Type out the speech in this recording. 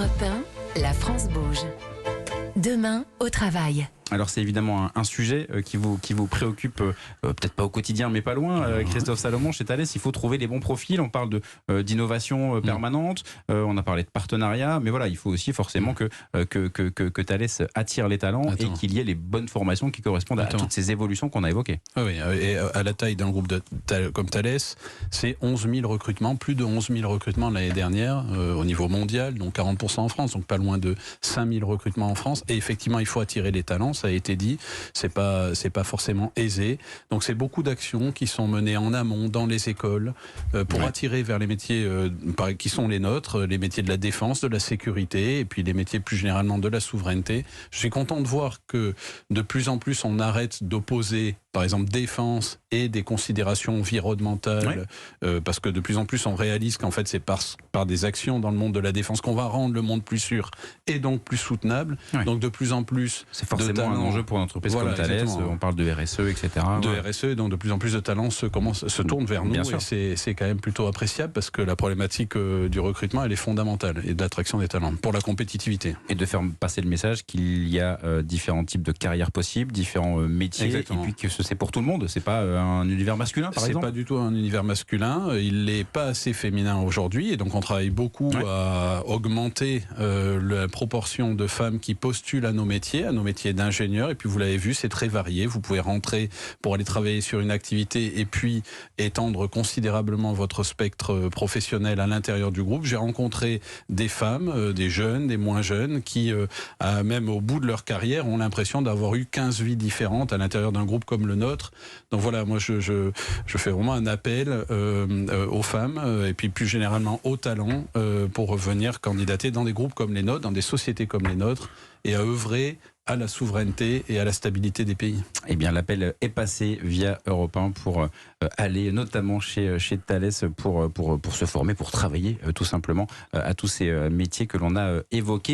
Europe 1, la France bouge. Demain, au travail. Alors c'est évidemment un sujet qui vous préoccupe, peut-être pas au quotidien mais pas loin, Christophe Salomon. Chez Thales, il faut trouver les bons profils. On parle d'innovation permanente, on a parlé de partenariat, mais voilà, il faut aussi forcément que Thales attire les talents et qu'il y ait les bonnes formations qui correspondent à toutes ces évolutions qu'on a évoquées. Oui, et à la taille d'un groupe comme Thales, c'est 11 000 recrutements, plus de 11 000 recrutements l'année dernière au niveau mondial, donc 40% en France, donc pas loin de 5 000 recrutements en France. Et effectivement, il faut attirer les talents. Ça a été dit, c'est pas forcément aisé. Donc c'est beaucoup d'actions qui sont menées en amont dans les écoles pour attirer vers les métiers qui sont les nôtres, les métiers de la défense, de la sécurité et puis les métiers plus généralement de la souveraineté. Je suis content de voir que de plus en plus on arrête d'opposer par exemple défense et des considérations environnementales parce que de plus en plus on réalise qu'en fait c'est par des actions dans le monde de la défense qu'on va rendre le monde plus sûr et donc plus soutenable. Donc de plus en plus c'est forcément un enjeu pour une entreprise comme Thales. On parle de RSE, etc. De RSE, donc de plus en plus de talents se tournent vers nous et c'est quand même plutôt appréciable parce que la problématique du recrutement elle est fondamentale et de l'attraction des talents pour la compétitivité. Et de faire passer le message qu'il y a différents types de carrières possibles, différents métiers. Exactement. Et puis que c'est pour tout le monde, c'est pas un univers masculin par exemple. C'est pas du tout un univers masculin, il n'est pas assez féminin aujourd'hui et donc on travaille beaucoup à augmenter la proportion de femmes qui postulent à nos métiers d'ingénieurs et puis vous l'avez vu, c'est très varié, vous pouvez rentrer pour aller travailler sur une activité et puis étendre considérablement votre spectre professionnel à l'intérieur du groupe. J'ai rencontré des femmes, des jeunes, des moins jeunes qui même au bout de leur carrière ont l'impression d'avoir eu 15 vies différentes à l'intérieur d'un groupe comme le nôtre. Donc voilà, moi je fais vraiment un appel aux femmes et puis plus généralement aux talents pour venir candidater dans des groupes comme les nôtres, dans des sociétés comme les nôtres et à œuvrer à la souveraineté et à la stabilité des pays. Eh bien, l'appel est passé via Europe 1 pour aller notamment chez Thales pour se former, pour travailler tout simplement à tous ces métiers que l'on a évoqués.